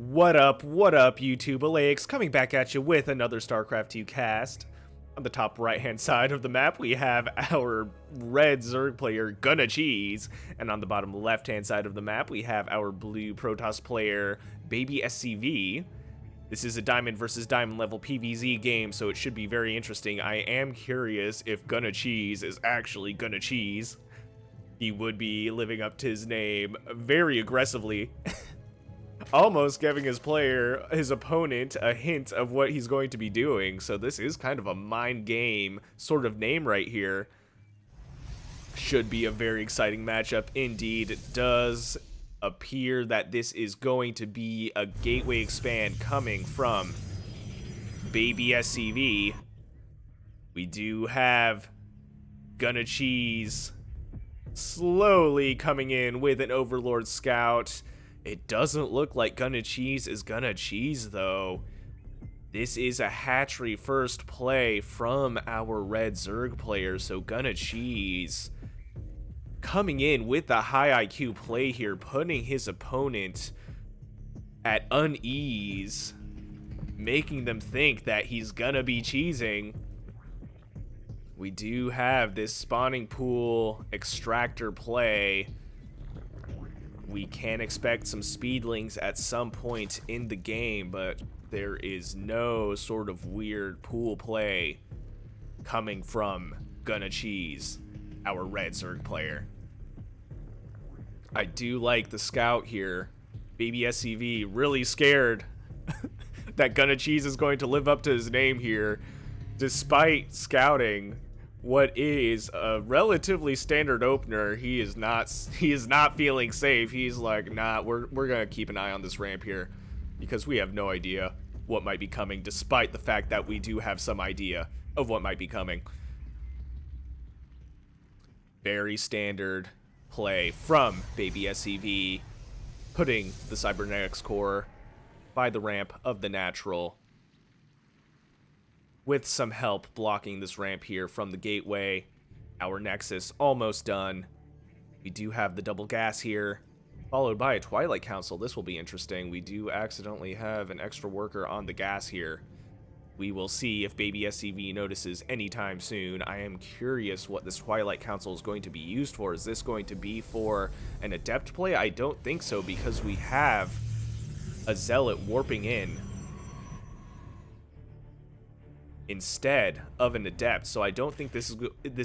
What up, YouTube? Alaix coming back at you with another Starcraft 2 cast. On the top right-hand side of the map, we have our red Zerg player, Gonnacheese. And on the bottom left-hand side of the map, we have our blue Protoss player, BabySCV. This is a Diamond versus Diamond level PvZ game, so it should be very interesting. I am curious if Gonnacheese is actually Gonnacheese. He would be living up to his name very aggressively. Almost giving his opponent a hint of what he's going to be doing. So this is kind of a mind game sort of name right here. Should be a very exciting matchup indeed. It does appear that this is going to be a gateway expand coming from BabySCV. We do have Gonnacheese slowly coming in with an Overlord Scout. It doesn't look like Gonnacheese is Gonnacheese, though. This is a hatchery first play from our red Zerg player, so Gonnacheese coming in with the high IQ play here, putting his opponent at unease, making them think that he's gonna be cheesing. We do have this spawning pool extractor play. We can expect some speedlings at some point in the game, but there is no sort of weird pool play coming from Gonnacheese, our red Zerg player. I do like the scout here. BabySCV really scared that Gonnacheese is going to live up to his name here, despite scouting what is a relatively standard opener. He is not feeling safe. He's like, nah, we're gonna keep an eye on this ramp here because we have no idea what might be coming, despite the fact that we do have some idea of what might be coming. Very standard play from BabySCV, putting the cybernetics core by the ramp of the natural, with some help blocking this ramp here from the gateway. Our Nexus almost done. We do have the double gas here, followed by a Twilight Council. This will be interesting. We do accidentally have an extra worker on the gas here. We will see if BabySCV notices anytime soon. I am curious what this Twilight Council is going to be used for. Is this going to be for an Adept play? I don't think so, because we have a Zealot warping in instead of an Adept, so I don't think this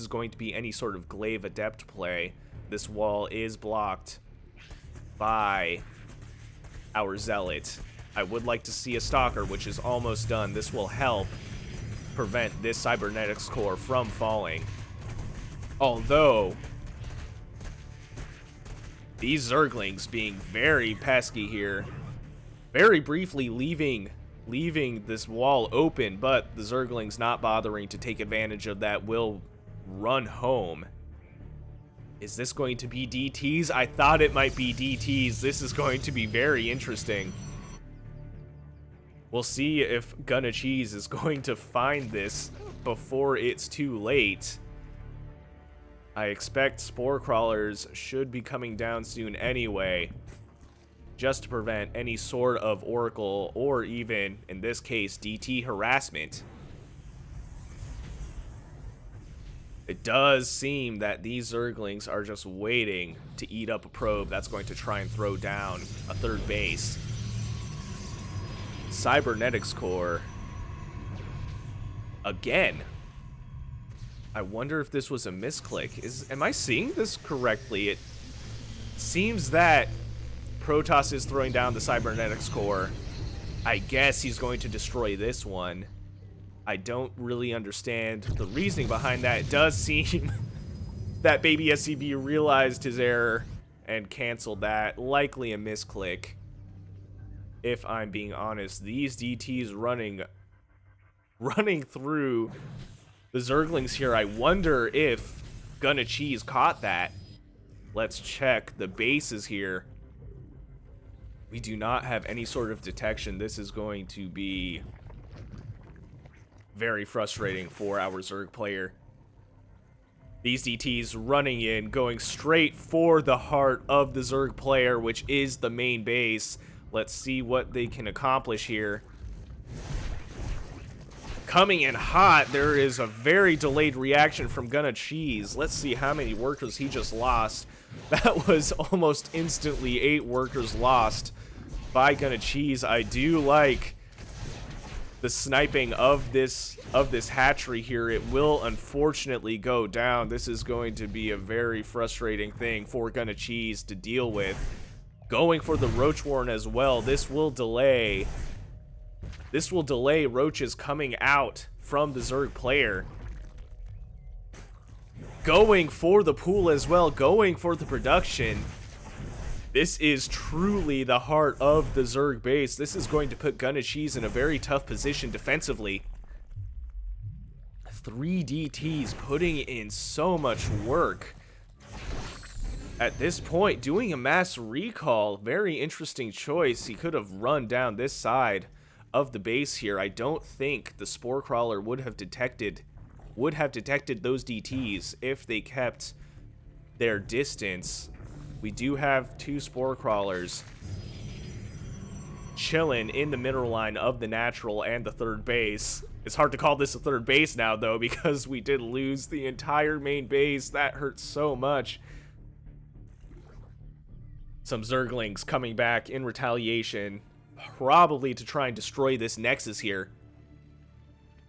is going to be any sort of glaive Adept play. This wall is blocked by our Zealot. I would like to see a Stalker, which is almost done. This will help prevent this cybernetics core from falling. Although these Zerglings being very pesky here, very briefly leaving this wall open, but the Zerglings not bothering to take advantage of that, will run home. Is this going to be DTs? I thought it might be DTs. This is going to be very interesting. We'll see if Gonnacheese is going to find this before it's too late. I expect Spore Crawlers should be coming down soon anyway, just to prevent any sort of Oracle or even, in this case, DT harassment. It does seem that these Zerglings are just waiting to eat up a probe that's going to try and throw down a third base. Cybernetics core. Again. I wonder if this was a misclick. Am I seeing this correctly? It seems that Protoss is throwing down the cybernetics core. I guess he's going to destroy this one. I don't really understand the reasoning behind that. It does seem that BabySCV realized his error and canceled that. Likely a misclick, if I'm being honest. These DTs running through the Zerglings here. I wonder if Gonnacheese caught that. Let's check the bases here. We do not have any sort of detection. This is going to be very frustrating for our Zerg player. These DTs running in, going straight for the heart of the Zerg player, which is the main base. Let's see what they can accomplish here. Coming in hot, there is a very delayed reaction from Gonnacheese. Let's see how many workers he just lost. That was almost instantly 8 workers lost by Gonnacheese. I do like the sniping of this hatchery here. It will unfortunately go down. This is going to be a very frustrating thing for Gonnacheese to deal with. Going for the Roach Warren as well. This will delay roaches coming out from the Zerg player. Going for the pool as well, going for the production. This is truly the heart of the Zerg base. This is going to put Gonnacheese in a very tough position defensively. 3 DTs putting in so much work. At this point, doing a mass recall, very interesting choice. He could have run down this side of the base here. I don't think the Spore Crawler would have detected those DTs if they kept their distance. We do have 2 Spore Crawlers chilling in the middle line of the natural and the third base. It's hard to call this a third base now, though, because we did lose the entire main base. That hurts so much. Some Zerglings coming back in retaliation, probably to try and destroy this Nexus here.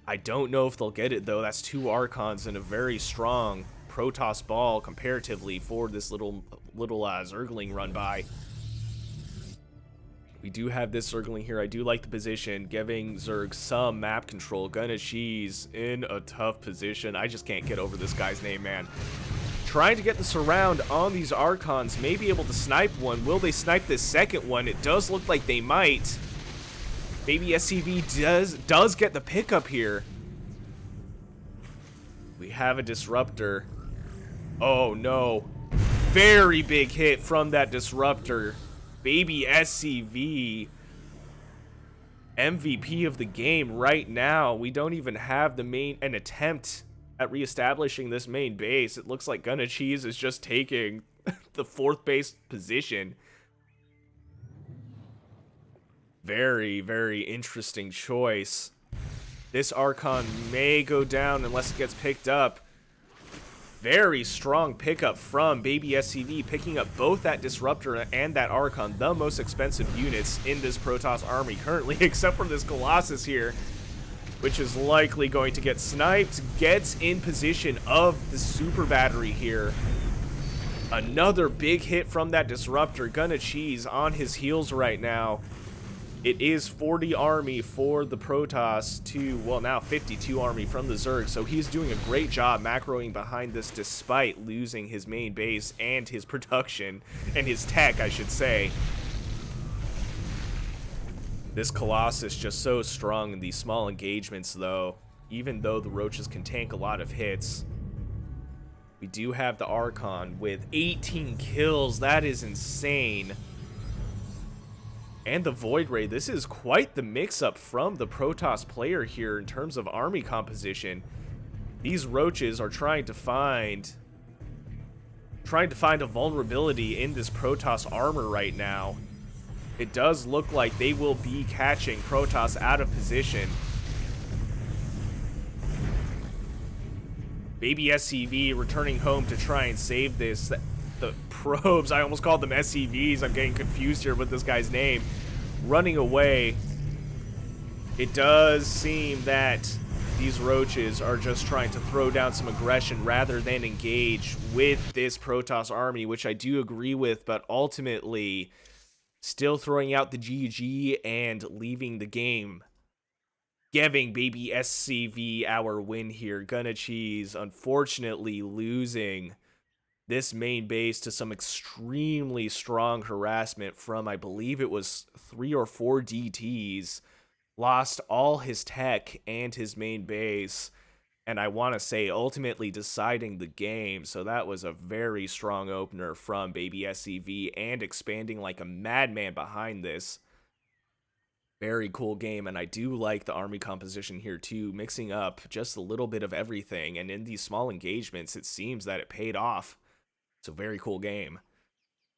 I don't know if they'll get it, though. That's 2 Archons and a very strong Protoss ball comparatively for this little Zergling run by. We do have this Zergling here. I do like the position, giving Zerg some map control. Gonnacheese in a tough position. I just can't get over this guy's name, man. Trying to get the surround on these Archons, may be able to snipe one. Will they snipe this second one? It does look like they might. BabySCV does get the pickup here. We have a disruptor. Oh no. Very big hit from that disruptor. BabySCV, MVP of the game right now. We don't even have an attempt at reestablishing this main base. It looks like Gonnacheese is just taking the 4th base position. Very, very interesting choice. This Archon may go down unless it gets picked up. Very strong pickup from BabySCV, picking up both that Disruptor and that Archon, the most expensive units in this Protoss army currently, except for this Colossus here, which is likely going to get sniped. Gets in position of the super battery here. Another big hit from that Disruptor. Gonnacheese on his heels right now. It is 40 army for the Protoss to, well, now 52 army from the Zerg, so he's doing a great job macroing behind this despite losing his main base and his production, and his tech, I should say. This Colossus just so strong in these small engagements, though. Even though the Roaches can tank a lot of hits. We do have the Archon with 18 kills. That is insane. And the Void Ray. This is quite the mix-up from the Protoss player here in terms of army composition. These Roaches are trying to find a vulnerability in this Protoss armor right now. It does look like they will be catching Protoss out of position. BabySCV returning home to try and save this. The probes, I almost called them SCVs. I'm getting confused here with this guy's name. Running away. It does seem that these Roaches are just trying to throw down some aggression rather than engage with this Protoss army, which I do agree with, but ultimately still throwing out the GG and leaving the game. Giving BabySCV our win here. Gonnacheese unfortunately losing this main base to some extremely strong harassment from, I believe it was 3 or 4 DTs. Lost all his tech and his main base. And I want to say ultimately deciding the game. So that was a very strong opener from BabySCV and expanding like a madman behind this. Very cool game, and I do like the army composition here too, mixing up just a little bit of everything, and in these small engagements, it seems that it paid off. It's a very cool game.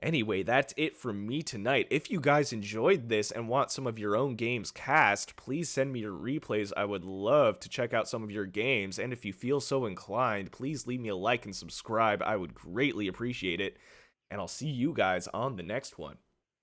Anyway, that's it from me tonight. If you guys enjoyed this and want some of your own games cast, please send me your replays. I would love to check out some of your games. And if you feel so inclined, please leave me a like and subscribe. I would greatly appreciate it. And I'll see you guys on the next one.